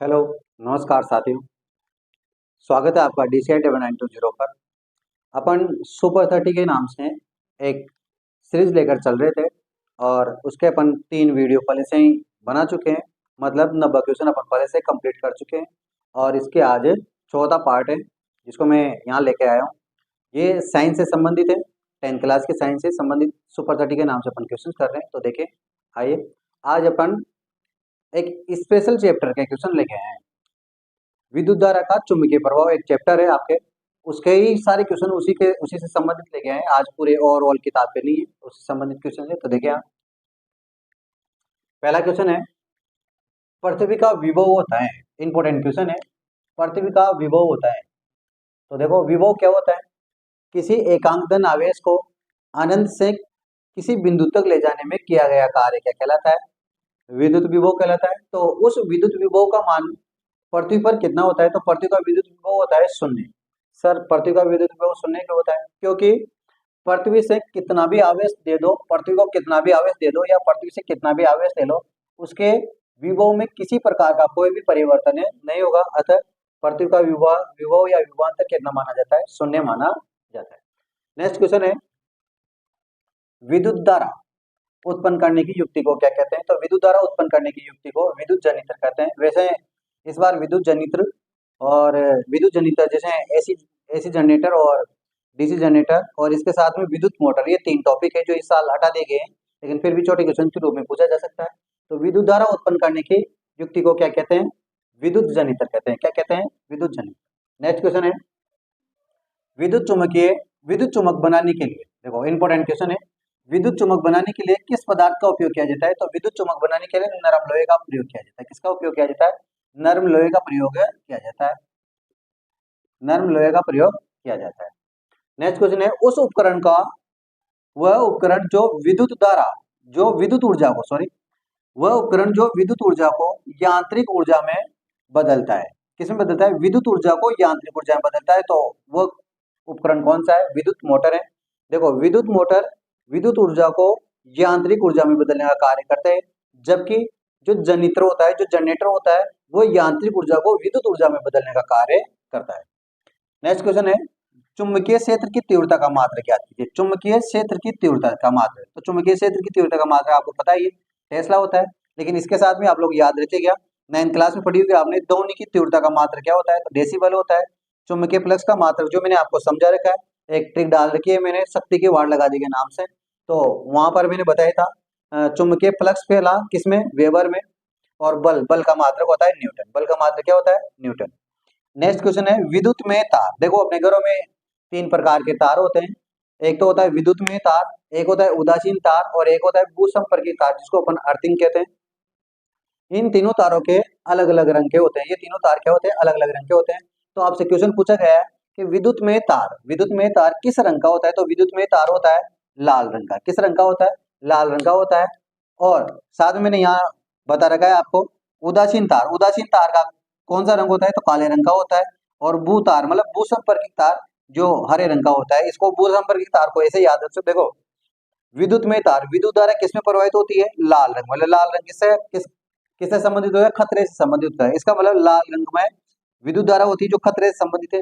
Hello, नमस्कार साथियों। स्वागत है आपका DCI 920 पर। अपन सुपर 30 के नाम से एक सीरीज लेकर चल रहे थे और उसके अपन 3 वीडियो पहले से ही बना चुके हैं। मतलब 90 क्वेश्चन अपन पहले से कंप्लीट कर चुके हैं और इसके आज चौथा पार्ट है जिसको मैं यहाँ लेके आया हूँ। ये साइंस से संबंधित है, 10th क्लास के साइंस से संबंधित सुपर 30 के नाम से अपन क्वेश्चन कर रहे हैं। तो देखिए, आइए आज अपन एक स्पेशल चैप्टर के क्वेश्चन लेके आए हैं। विद्युत धारा का चुंबकीय प्रभाव एक चैप्टर है आपके, उसके ही सारे क्वेश्चन उसी से संबंधित लेके आए। आज पूरे ओवरऑल किताब पे नहीं है, उससे संबंधित क्वेश्चन है। तो देखिए, आप पहला क्वेश्चन है, पृथ्वी का विभव होता है। इंपॉर्टेंट क्वेश्चन है, पृथ्वी का विभव होता है। तो देखो, विभव क्या होता है? किसी एकांक धन आवेश को अनंत से किसी बिंदु तक ले जाने में किया गया कार्य क्या कहलाता है? विद्युत विभव कहलाता है। तो उस विद्युत विभव का मान पृथ्वी पर कितना होता है? तो पृथ्वी का विद्युत विभव होता है 0। सर, पृथ्वी का विद्युत विभव 0 क्यों होता है? क्योंकि पृथ्वी से कितना भी आवेश दे दो, पृथ्वी को कितना भी आवेश दे दो या पृथ्वी से कितना भी आवेश ले लो, उसके विभव में किसी प्रकार का कोई भी परिवर्तन नहीं होगा। अतः पृथ्वी का विभव या विभवांतर कितना माना जाता है? 0 माना जाता है। नेक्स्ट क्वेश्चन है, विद्युत धारा उत्पन्न करने की युक्ति को क्या कहते हैं? तो विद्युत धारा उत्पन्न करने की युक्ति को विद्युत जनित्र कहते हैं। वैसे इस बार विद्युत जनित्र और विद्युत जनित्र जैसे एसी जनरेटर और डीसी जनरेटर और इसके साथ में विद्युत मोटर, ये 3 टॉपिक है जो इस साल हटा दिए गए हैं, लेकिन फिर भी छोटे क्वेश्चन के रूप में पूछा जा सकता है। तो विद्युत धारा उत्पन्न करने की युक्ति को क्या कहते हैं? विद्युत जनित्र कहते हैं। क्या कहते हैं? विद्युत जनित्र। नेक्स्ट क्वेश्चन है, विद्युत चुम्बक बनाने के लिए, देखो इंपॉर्टेंट क्वेश्चन है, विद्युत चुम्बक बनाने के लिए किस पदार्थ का उपयोग किया जाता है? तो विद्युत चुम्बक बनाने के लिए नरम लोहे का प्रयोग किया जाता है। किसका उपयोग किया जाता है? नरम लोहे का प्रयोग किया जाता है। नरम लोहे का प्रयोग किया जाता है। नेक्स्ट क्वेश्चन है, उस उपकरण का वह उपकरण जो विद्युत धारा जो विद्युत ऊर्जा को सॉरी वह उपकरण जो विद्युत ऊर्जा को यांत्रिक ऊर्जा में बदलता है। किसमें बदलता है? विद्युत ऊर्जा को यांत्रिक ऊर्जा में बदलता है। तो वह उपकरण कौन सा है? विद्युत मोटर है। देखो, विद्युत मोटर विद्युत ऊर्जा को यांत्रिक ऊर्जा में बदलने का कार्य करते हैं, जबकि जो जनित्र होता है, जो जनरेटर होता है, वो यांत्रिक ऊर्जा को विद्युत ऊर्जा में बदलने का कार्य करता है। नेक्स्ट क्वेश्चन है, चुंबकीय क्षेत्र की तीव्रता का मात्रक ज्ञात कीजिए। चुंबकीय क्षेत्र की तीव्रता का मात्रक, तो चुंबकीय क्षेत्र की तीव्रता का मात्रक आपको पता ही है, टेस्ला होता है। लेकिन इसके साथ में आप लोग याद रखिएगा, 9th क्लास में पढ़ी होगी आपने, ध्वनि की तीव्रता का मात्रक क्या होता है? तो डेसिबल होता है। चुंबकीय फ्लक्स का मात्रक जो मैंने आपको समझा रखा है, एक ट्रिक डाल रखी है मैंने, शक्ति के वाट लगा दी गए नाम से। तो वहां पर मैंने बताया था चुंबकीय फ्लक्स फैला किसमें? वेबर में। और बल का मात्रक होता है न्यूटन। बल का मात्रक क्या होता है? न्यूटन। नेक्स्ट क्वेश्चन है, विद्युत में तार। देखो, अपने घरों में 3 प्रकार के तार होते हैं। एक तो होता है विद्युत में तार, एक होता है उदासीन तार और एक होता है भूसंपर्की तार, जिसको अपन अर्थिंग कहते हैं। इन तीनों तारों के अलग अलग रंग के होते हैं। ये तीनों तार क्या होते हैं? अलग अलग रंग के होते हैं। तो आपसे क्वेश्चन पूछा गया है कि विद्युत में तार किस रंग का होता है? तो विद्युत में तार होता है लाल रंग का। किस रंग का होता है? लाल रंग का होता है। और साथ में मैंने यहाँ बता रखा है आपको, उदासीन तार का कौन सा रंग होता है? तो काले रंग का होता है। और भू तार मतलब भूसंपर्कित तार जो हरे रंग का होता है, इसको भूसंपर्कित तार को ऐसे याद रख सकते। देखो, विद्युत में तार, विद्युत धारा किसमें प्रवाहित होती है? लाल रंग। मतलब लाल रंग किससे संबंधित होता है? खतरे से संबंधित होता है। इसका मतलब लाल रंग में विद्युत धारा होती है जो खतरे से संबंधित है।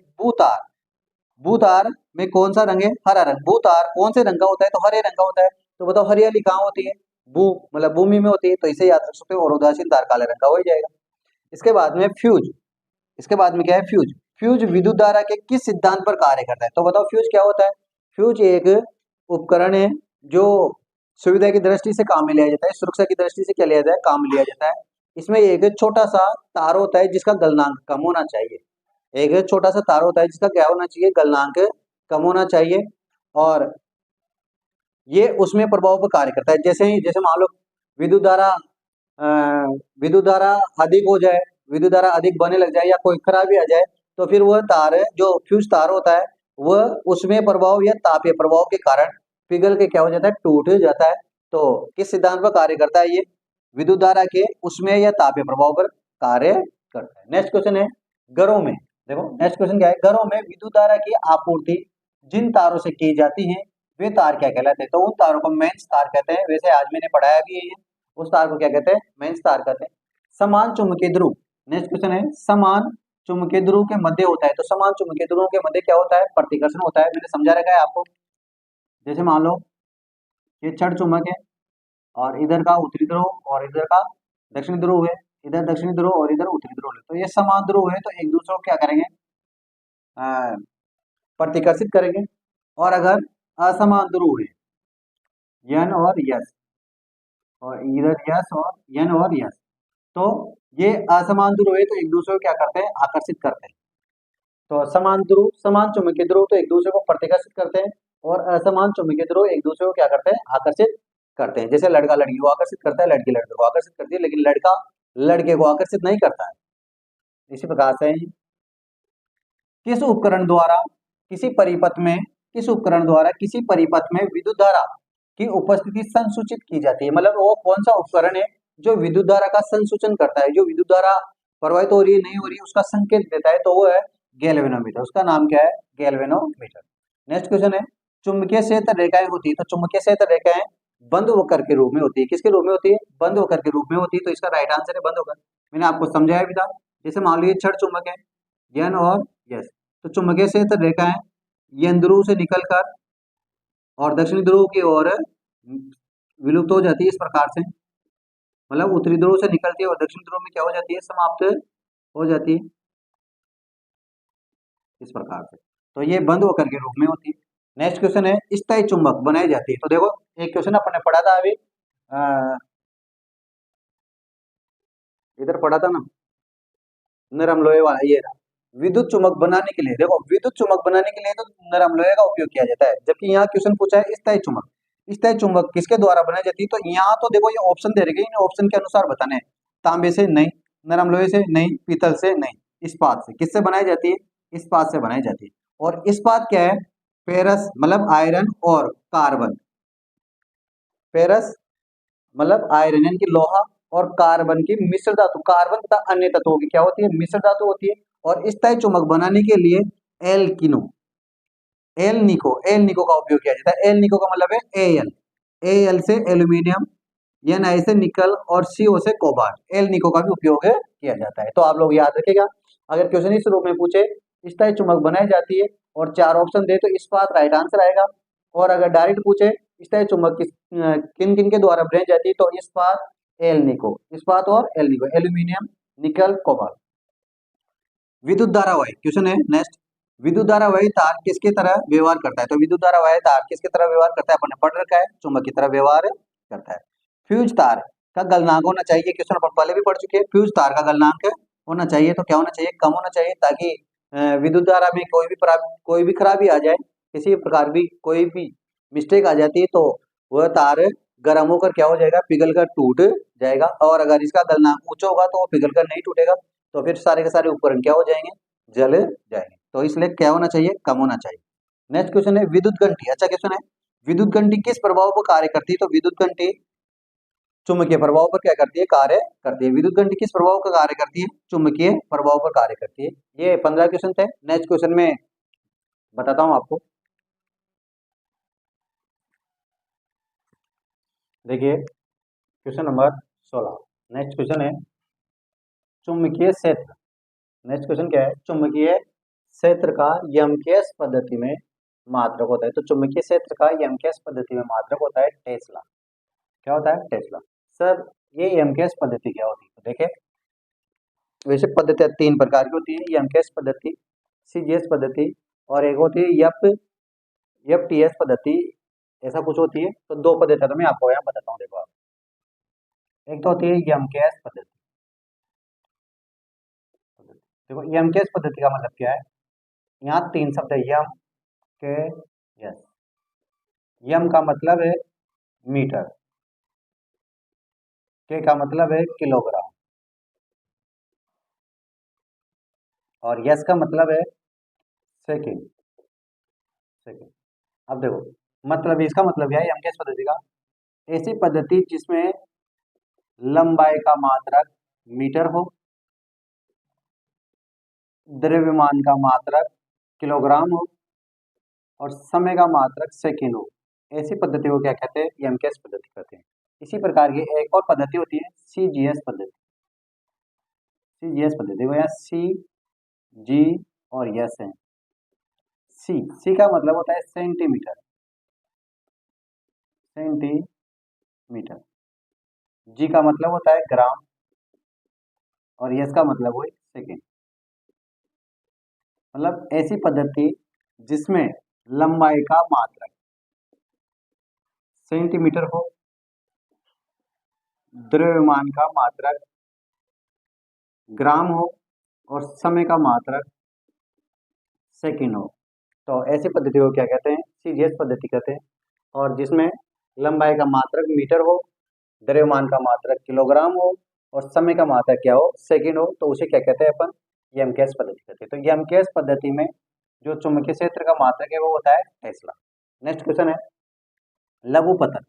भूतार में कौन सा रंग है? हरा रंग। भूतार कौन से रंग का होता है? तो हरे रंग का होता है। तो बताओ, हरियाली कहाँ होती है? भू मतलब भूमि में होती है। तो इसे याद रख सकते हो। और उदासीन तार काले रंग का हो ही जाएगा। इसके बाद में फ्यूज, इसके बाद में क्या है? फ्यूज। फ्यूज विद्युत धारा के किस सिद्धांत पर कार्य करता है? तो बताओ, फ्यूज क्या होता है? फ्यूज एक उपकरण है जो सुविधा की दृष्टि से काम में लिया जाता है, सुरक्षा की दृष्टि से क्या लिया जाता है? काम लिया जाता है। इसमें एक छोटा सा तार होता है जिसका गलनांक कम होना चाहिए। एक छोटा सा तार होता है जिसका क्या होना चाहिए? गलनांक कम होना चाहिए। और ये उसमें प्रभाव पर कार्य करता है। जैसे मान लो विद्युत धारा अधिक हो जाए, विद्युत धारा अधिक बहने लग जाए या कोई खराबी आ जाए, तो फिर वह तार जो फ्यूज तार होता है, वह उसमें प्रभाव या तापीय प्रभाव के कारण पिघल के क्या हो जाता है? टूट जाता है। तो किस सिद्धांत पर कार्य करता है? ये विद्युत धारा के उसमें या तापीय प्रभाव पर कार्य करता है। नेक्स्ट क्वेश्चन है, घरों में, देखो नेक्स्ट क्वेश्चन क्या है? घरों में विद्युत धारा की आपूर्ति जिन तारों से की जाती है वे तार क्या कहलाते हैं? तो उन तारों को मेंस तार कहते हैं। वैसे आज मैंने पढ़ाया भी है, उस तार को क्या कहते हैं? मेंस तार कहते हैं। समान चुंबकीय ध्रुव, नेक्स्ट क्वेश्चन है समान चुंबकीय ध्रुव के मध्य होता है, तो समान चुंबकीय ध्रुव के मध्य क्या होता है, प्रतिकर्षण होता है। मैंने समझा रखा है आपको। जैसे मान लो ये क्षण चुंबक है और इधर का उत्तरी ध्रुव और इधर का दक्षिणी ध्रुव है, इधर दक्षिणी ध्रुव और इधर उत्तरी ध्रुव है, तो ये समान ध्रुव है, तो एक दूसरे को क्या करेंगे, अ, प्रतिकर्षित करेंगे। और अगर असमान ध्रुव है यन और यस, और इधर यस और यन और यस, तो ये असमान ध्रुव है, तो एक दूसरे को क्या करते हैं, आकर्षित करते हैं। तो समान ध्रुव, समान चुंबकीय ध्रुव तो एक दूसरे को प्रतिकर्षित करते हैं, और असमान चुंबकीय ध्रुव एक दूसरे को क्या करते हैं, आकर्षित करते हैं। जैसे लड़का लड़की को आकर्षित करता है, लड़की लड़के को आकर्षित करती है, लेकिन लड़का लड़के को आकर्षित नहीं करता है। इसी प्रकार से किस उपकरण द्वारा किसी परिपथ में, किस उपकरण द्वारा किसी परिपथ में विद्युत धारा की उपस्थिति संसूचित की जाती है, मतलब वो कौन सा उपकरण है जो विद्युत धारा का संसूचन करता है, जो विद्युत धारा प्रवाहित हो रही है नहीं हो रही है उसका संकेत देता है, तो वो है गैल्वेनोमीटर। उसका नाम क्या है, गैल्वेनोमीटर। नेक्स्ट क्वेश्चन है चुंबकीय क्षेत्र रेखाएं होती है, तो चुंबकीय क्षेत्र रेखाएं बंद वक्र के रूप में होती है। किसके रूप में होती है, बंद वक्र के रूप में होती है, तो इसका राइट आंसर है बंद वक्र। मैंने आपको समझाया भी था। जैसे मान लीजिए क्षण चुंबक है यन और यस, तो चुंबकीय क्षेत्र रेखाएं यन ध्रुव से निकलकर और दक्षिणी ध्रुव की ओर विलुप्त हो जाती है, इस प्रकार से, मतलब उत्तरी ध्रुव से निकलती है और दक्षिण ध्रुव में क्या हो जाती है, समाप्त हो जाती है, इस प्रकार से। तो ये बंद वक्र के रूप में होती है। नेक्स्ट क्वेश्चन है स्थायी चुंबक बनाई जाती है, तो देखो एक क्वेश्चन अपन ने पढ़ा था अभी, इधर पढ़ा था ना, नरम लोहे वाला, ये रहा। विद्युत चुंबक बनाने के लिए, देखो विद्युत चुंबक बनाने के लिए तो नरम लोहे का उपयोग किया जाता है, जबकि यहाँ क्वेश्चन पूछा है स्थायी चुंबक। स्थायी चुंबक किसके द्वारा बनाई जाती है, तो यहाँ तो देखो ये ऑप्शन दे रखे, इन ऑप्शन के अनुसार बताने हैं। तांबे से नहीं, नरम लोहे से नहीं, पीतल से नहीं, इस्पात से। किससे बनाई जाती है, इस्पात से बनाई जाती है। और इस्पात क्या है, फेरस मतलब आयरन और कार्बन, फेरस मतलब आयरन यानी कि लोहा, और कार्बन की मिश्र धातु, कार्बन तथा अन्य तत्वों की क्या होती है, मिश्र धातु होती है। और स्थायी चुंबक बनाने के लिए एल्किनो, एल निको का उपयोग किया जाता है। एल निको का मतलब है एल, एल से एल्यूमिनियम, एन आई से निकल और सीओ से कोबाल्ट, एल निको का भी उपयोग किया जाता है। तो आप लोग याद रखिएगा, अगर क्वेश्चन इस रूप में पूछे स्थायी चुंबक बनाई जाती है और चार ऑप्शन दे तो इस्पात राइट आंसर आएगा। और अगर डायरेक्ट पूछे स्थायी चुंबक किन किन के द्वारा बनाई जाती है, तो इस्पात, एल निको, इस्पात और एल निको, एल्यूमिनियम, निकल, कोबाल्ट। विद्युत धारावाही क्वेश्चन है नेक्स्ट, विद्युत धारावाही तार किसकी तरह व्यवहार करता है, तो विद्युत धारावाही तार किसकी तरह व्यवहार करता है, अपन ने पढ़ रखा है, चुंबक की तरह व्यवहार करता है। फ्यूज तार का गलनांक होना चाहिए, क्वेश्चन अपन पहले भी पढ़ चुके हैं। फ्यूज तार का गलनांक होना चाहिए, तो क्या होना चाहिए, कम होना चाहिए, ताकि विद्युत धारा में कोई भी खराबी आ जाए, किसी प्रकार भी कोई भी मिस्टेक आ जाती है, तो वह तार गर्म होकर क्या हो जाएगा, पिघल कर टूट जाएगा। और अगर इसका गलनांक ऊंचा होगा तो वो पिघल कर नहीं टूटेगा, तो फिर सारे के सारे उपकरण क्या हो जाएंगे, जल जाएंगे। तो इसलिए क्या होना चाहिए, कम होना चाहिए। नेक्स्ट क्वेश्चन है विद्युत घंटी। अच्छा क्वेश्चन है, विद्युत घंटी किस प्रभाव पर कार्य करती है, तो विद्युत घंटी चुंबकीय प्रभाव पर क्या करती है, कार्य करती है। विद्युत घंटी किस प्रभाव का कार्य करती है, चुंबकीय प्रभाव पर कार्य करती है। ये 15 क्वेश्चन थे। नेक्स्ट क्वेश्चन में बताता हूं आपको, देखिए क्वेश्चन नंबर 16। नेक्स्ट क्वेश्चन है चुंबकीय क्षेत्र। नेक्स्ट क्वेश्चन क्या है, चुंबकीय क्षेत्र का यमकेश पद्धति में मात्रक होता है, तो चुंबकीय क्षेत्र का यमकेश पद्धति में मात्रक होता है टेस्ला। क्या होता है, टेस्ला। सर ये यमकेश पद्धति क्या होती है, तो देखिए वैसे पद्धतियां 3 प्रकार की होती है, यमकेश पद्धति, सीजीएस पद्धति, और एक होती है एफटीएस पद्धति, ऐसा कुछ होती है। तो 2 पद्धतियां तो मैं आपको यहाँ बताता हूँ, देखो आप, एक तो होती है यमकेश पद्धति। देखो यमकेश पद्धति का मतलब क्या है, यहाँ 3 शब्द है, यम के यस। यम का मतलब है मीटर, के का मतलब है किलोग्राम, और यस का मतलब है सेकंड, सेकंड। अब देखो मतलब इसका मतलब क्या है यमकेश पद्धति का, ऐसी पद्धति जिसमें लंबाई का मात्रक मीटर हो, द्रव्यमान का मात्रक किलोग्राम हो, और समय का मात्रक सेकंड हो, ऐसी पद्धति को क्या कहते हैं, यमकेश पद्धति कहते हैं। इसी प्रकार की एक और पद्धति होती है सीजीएस पद्धति। CGS पद्धति। देखो यहाँ C, G और S है। C का मतलब होता है सेंटीमीटर, सेंटीमीटर। G का मतलब होता है ग्राम और S का मतलब हुआ सेकेंड। मतलब ऐसी पद्धति जिसमें लंबाई का मात्रक सेंटीमीटर हो, द्रव्यमान का मात्रक ग्राम हो और समय का मात्रक सेकंड हो, तो ऐसी पद्धति को क्या कहते हैं? सीजीएस पद्धति कहते हैं। और जिसमें लंबाई का मात्रक मीटर हो, द्रव्यमान का मात्रक किलोग्राम हो और समय का मात्रक क्या हो? सेकंड हो, तो उसे क्या कहते हैं अपन? यमकेस पद्धति कहते हैं। तो यमकेस पद्धति में जो चुंबकीय क्षेत्र का मात्रक है वो होता है टेस्ला। नेक्स्ट क्वेश्चन है लघुपतन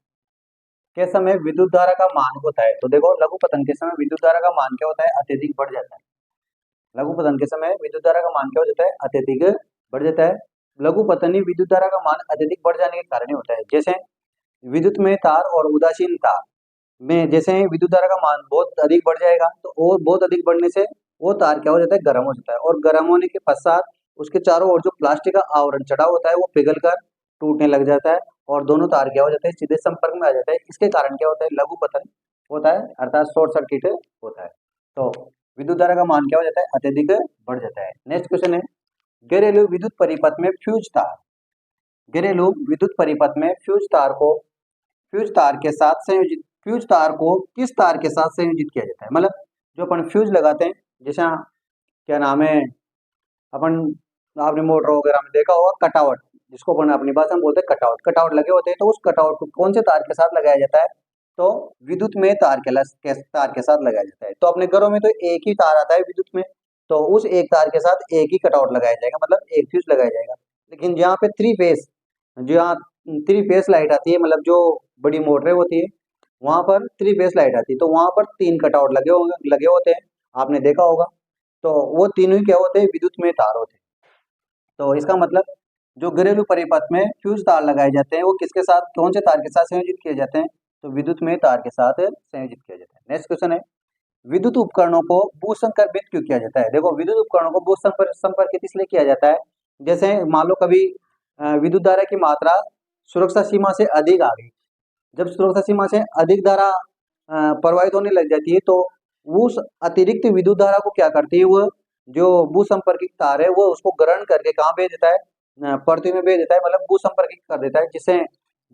के समय विद्युत धारा का मान होता है। तो देखो लघुपतन के समय विद्युत धारा का मान क्या होता है? अत्यधिक बढ़ जाता है। लघुपतन के समय विद्युत धारा का मान क्या हो जाता है? अत्यधिक बढ़ जाता है। लघुपतनी विद्युत धारा का मान अत्यधिक बढ़ जाने के कारण होता है। जैसे विद्युत में तार और उदासीन तार में जैसे विद्युत धारा का मान बहुत अधिक बढ़ जाएगा, तो वो बहुत अधिक बढ़ने से वो तार क्या हो जाता है? गर्म हो जाता है, और गर्म होने के पश्चात उसके चारों ओर जो प्लास्टिक का आवरण चढ़ा होता है वो पिघलकर टूटने लग जाता है और दोनों तार क्या हो जाते हैं? सीधे संपर्क में आ जाता है। इसके कारण क्या होता है? लघुपतन होता है, अर्थात शॉर्ट सर्किट होता है। तो विद्युत धारा का मान क्या हो जाता है? अत्यधिक बढ़ जाता है। नेक्स्ट क्वेश्चन है घरेलू विद्युत परिपथ में फ्यूज तार। घरेलू विद्युत परिपथ में फ्यूज तार को फ्यूज तार के साथ संयोजित फ्यूज तार को किस तार के साथ संयोजित किया जाता है? मतलब जो अपन फ्यूज लगाते हैं, जैसे क्या नाम है, अपन आपने मोटर वगैरह में देखा होगा कटआउट, जिसको अपन अपनी भाषा में बोलते हैं कटआउट। कटआउट लगे होते हैं, तो उस कटआउट को कौन से तार के साथ लगाया जाता है? तो विद्युत में तार के साथ लगाया जाता है। तो अपने घरों में तो एक ही तार आता है विद्युत में, तो उस एक तार के साथ एक ही कटआउट लगाया जाएगा, मतलब एक फ्यूज लगाया जाएगा। लेकिन जहाँ पे थ्री फेस, जहाँ थ्री फेस लाइट आती है, मतलब जो बड़ी मोटरें होती है वहां पर थ्री फेस लाइट आती है, तो वहां पर तीन कटआउट लगे होते हैं, आपने देखा होगा। तो वो तीनों ही क्या होते हैं? विद्युत में तार होते हैं। तो इसका मतलब जो घरेलू परिपथ में फ्यूज तार लगाए जाते हैं वो किसके साथ, कौन से तार के साथ संयोजित किए जाते हैं? तो विद्युत में तार के साथ संयोजित किया जाता है। नेक्स्ट क्वेश्चन है विद्युत उपकरणों को भूसंपर्कित क्यों किया जाता है? देखो विद्युत उपकरणों को भूसंपर्कित इसलिए किया जाता है, जैसे मान लो कभी विद्युत धारा की मात्रा सुरक्षा सीमा से अधिक आ गई। जब सुरक्षा सीमा से अधिक धारा प्रवाहित होने लग जाती है, तो उस अतिरिक्त विद्युत धारा को क्या करती है? वो जो भूसंपर्कित तार है वो उसको ग्रहण करके कहाँ भेज देता है? पृथ्वी में भेज देता है, मतलब भूसंपर्कित कर देता है, जिससे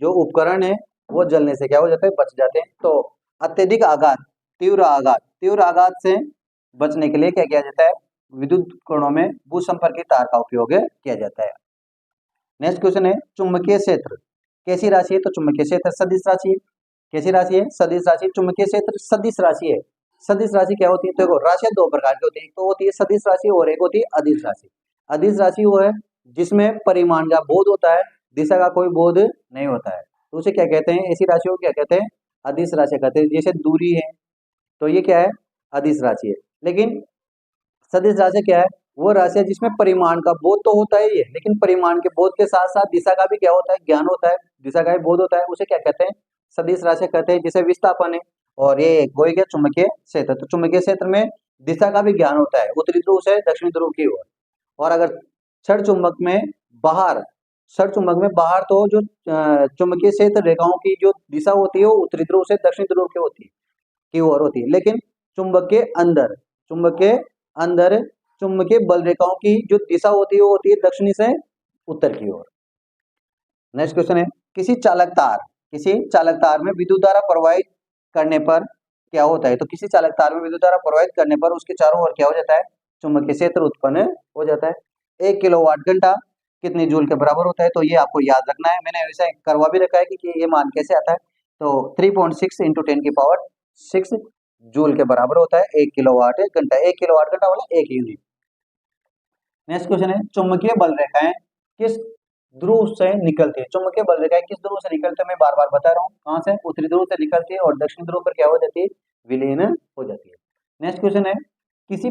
जो उपकरण है वो जलने से क्या हो जाता है? बच जाते हैं। तो अत्यधिक आघात, तीव्र आघात से बचने के लिए क्या किया जाता है? विद्युत उपकरणों में भूसंपर्कित तार का उपयोग किया जाता है। नेक्स्ट क्वेश्चन है चुंबकीय क्षेत्र कैसी राशि है? तो चुंबकीय क्षेत्र सदिश राशि है। कैसी राशि है? सदिश राशि। चुंबकीय क्षेत्र सदिश राशि है। सदिश राशि क्या होती है? तो देखो राशियां दो प्रकार की होती है, एक तो होती है सदिश राशि और एक होती है अदिश राशि। अदिश राशि वो है जिसमें परिमाण का बोध होता है, दिशा का कोई बोध नहीं होता है, तो उसे क्या कहते हैं? ऐसी राशियों को क्या कहते हैं? अदिश राशि कहते हैं। जैसे दूरी है, तो ये क्या है? अदिश राशि है। लेकिन सदिश राशि क्या है? वो राशि है जिसमें परिमाण का बोध तो होता ही है, लेकिन परिमाण के बोध के साथ साथ दिशा का भी क्या होता है? ज्ञान होता है, दिशा का भी बोध होता है। उसे क्या कहते हैं? सदिश राशि कहते हैं। जैसे विस्थापन है, और ये हो गया चुंबकीय क्षेत्र। तो चुंबकीय क्षेत्र में दिशा का भी ज्ञान होता है, उत्तरी ध्रुव से दक्षिण ध्रुव की ओर। और अगर क्षण चुंबक में बाहर क्षण चुंबक में बाहर तो जो चुंबकीय क्षेत्र रेखाओं की जो दिशा होती है वो उत्तरी ध्रुव से दक्षिण ध्रुव की ओर होती है। लेकिन चुंबक के अंदर चुंबकीय बल रेखाओं की जो दिशा होती है वो होती है दक्षिणी से उत्तर की ओर। नेक्स्ट क्वेश्चन है किसी चालक तार में विद्युत धारा प्रवाहित करने पर क्या होता है? तो किसी चालक तार में विद्युत धारा प्रवाहित करने पर उसके चारों ओर क्या हो जाता है? चुंबकीय क्षेत्र उत्पन्न हो जाता है। 1 किलोवाट घंटा कितने जूल के बराबर होता है? तो ये आपको याद रखना है, मैंने वैसे करवा भी रखा है कि ये मान कैसे आता है। तो 3.6 इंटू 10 की पावर 6 जूल के बराबर होता है 1 किलोवाट घंटा। 1 किलोवाट घंटा वाला 1 यूनिट। नेक्स्ट क्वेश्चन है चुंबकीय बल रेखाएं किस ध्रुव से निकलती है? चुंबकीय बल रेखाएं किस ध्रुव से निकलती है? मैं बार बार बता रहा हूँ, कहाँ से? उत्तरी ध्रुव से निकलती है और दक्षिण ध्रुव पर क्या हो जाती है? विलीन हो जाती है। नेक्स्ट क्वेश्चन है किसी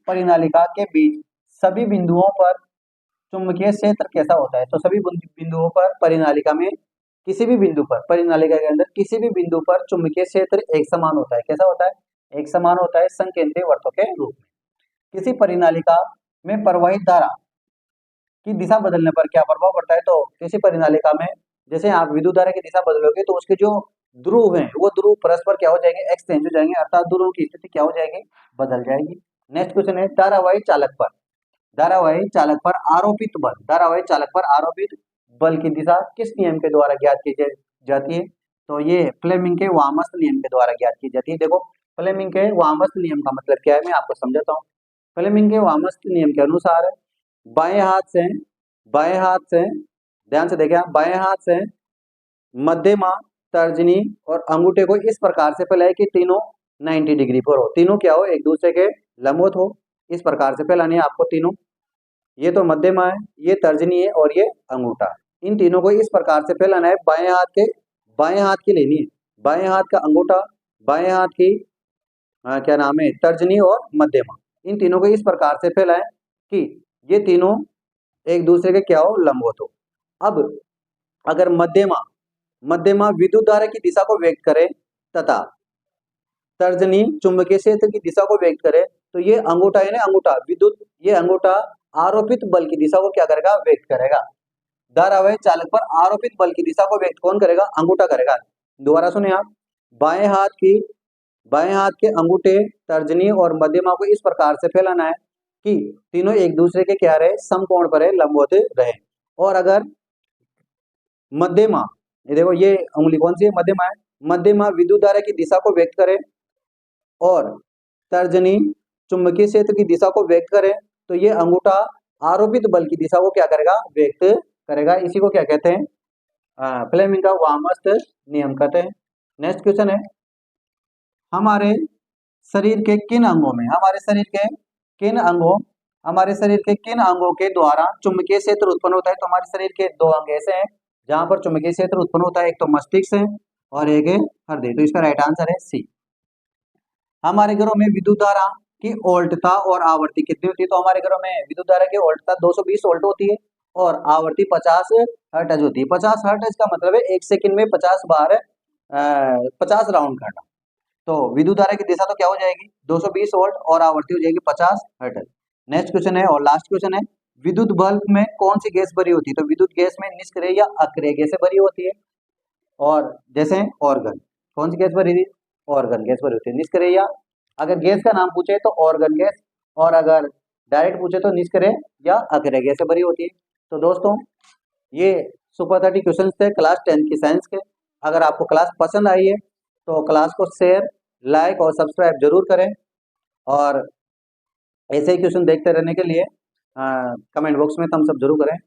परिनालिका के बीच सभी बिंदुओं पर चुंबकीय क्षेत्र कैसा होता है? तो सभी बिंदुओं पर परिनालिका में किसी भी बिंदु पर परिनालिका के अंदर किसी भी बिंदु पर चुंबकीय क्षेत्र एक समान होता है। कैसा होता है? एक समान होता है संकेंद्रीय वृत्तों के रूप में। किसी परिनालिका में प्रवाहित धारा की दिशा बदलने पर क्या प्रभाव पड़ता है? तो किसी परिनालिका में जैसे आप विद्युत धारा की दिशा बदलोगे तो उसके जो ध्रुव हैं वो ध्रुव परस्पर क्या हो जाएंगे? एक्सचेंज हो जाएंगे, अर्थात ध्रुव की स्थिति क्या हो जाएगी? बदल जाएगी। नेक्स्ट क्वेश्चन है धारावाही चालक पर आरोपित बल की दिशा किस नियम के द्वारा ज्ञात की जाती है? तो ये फ्लेमिंग के वामस्थ नियम के द्वारा ज्ञात की जाती है। देखो फ्लेमिंग के वामस्थ नियम का मतलब क्या है, मैं आपको समझाता हूँ। फ्लेमिंग के वामस्थ नियम के अनुसार बाएं हाथ से ध्यान से देखिए, बाएं हाथ से मध्यमा, तर्जनी और अंगूठे को इस प्रकार से फैलाए कि तीनों 90 डिग्री पर हो, तीनों क्या हो? एक दूसरे के लंबवत हो। इस प्रकार से फैलानी है आपको तीनों। ये तो मध्यमा है, ये तर्जनी है और ये अंगूठा। इन तीनों को इस प्रकार से फैलाना है, बाएं हाथ की लेनी है, बाएं हाथ का अंगूठा, बाएं हाथ की क्या नाम है? तर्जनी और मध्यमा। इन तीनों को इस प्रकार से फैलाएं कि ये तीनों एक दूसरे के क्या हो? लंबवत हो। अब अगर मध्यमा विद्युत धारा की दिशा को व्यक्त करे तथा तर्जनी चुंबकीय क्षेत्र की दिशा को व्यक्त करे, तो ये अंगूठा है ना, ये अंगूठा आरोपित बल की दिशा को क्या करेगा? व्यक्त करेगा। धारावाही चालक पर आरोपित बल की दिशा को व्यक्त कौन करेगा? अंगूठा करेगा। दोबारा सुने आप, बाएं हाथ के अंगूठे, तर्जनी और मध्यमा को इस प्रकार से फैलाना है कि तीनों एक दूसरे के क्या रहे? समकोण पर लंबवत रहे। और अगर मध्यमा, ये देखो ये उंगली कौन सी है? मध्यमा है। मध्यमा विद्युत धारा की दिशा को व्यक्त करे और तर्जनी चुंबकीय क्षेत्र की दिशा को व्यक्त करे, तो ये अंगूठा आरोपित बल की दिशा को क्या करेगा? व्यक्त करेगा। इसी को क्या कहते हैं? फ्लेमिंग का वामस्थ नियम कहते हैं। नेक्स्ट क्वेश्चन है हमारे शरीर के किन अंगों के द्वारा चुंबकीय क्षेत्र उत्पन्न होता है? तो हमारे शरीर के दो अंग ऐसे हैं जहां पर चुंबकीय क्षेत्र उत्पन्न होता है, एक तो मस्तिष्क है और एक है हृदय। तो इसका राइट आंसर है सी। हमारे घरों में विद्युत धारा की वोल्टता और आवृत्ति कितनी होती है? तो हमारे घरों में विद्युत धारा की वोल्टता 220 वोल्ट होती है और आवृत्ति 50 हर्ट्ज होती है। 50 हर्ट्ज का मतलब है 1 सेकंड में 50 बार 50 राउंड करना। तो विद्युत धारा की दिशा तो क्या हो जाएगी? 220 वोल्ट और आवृत्ति हो जाएगी 50 हर्ट्ज। नेक्स्ट क्वेश्चन है और लास्ट क्वेश्चन है विद्युत बल्ब में कौन सी गैस भरी होती है? तो विद्युत गैस में निष्क्रिय या अक्रिय गैसें भरी होती है। और जैसे ऑर्गन, कौन सी गैस भरी थी? ऑर्गन गैस भरी होती है। निष्क्रिय या, अगर गैस का नाम पूछे तो ऑर्गन गैस, और अगर डायरेक्ट पूछे तो निष्क्रिय या अक्रिय गैसें भरी होती है। तो दोस्तों ये सुपर 30 क्वेश्चन थे क्लास 10 की साइंस के। अगर आपको क्लास पसंद आई है तो क्लास को शेयर, लाइक और सब्सक्राइब जरूर करें और ऐसे ही क्वेश्चन देखते रहने के लिए कमेंट बॉक्स में थम्स अप जरूर करें।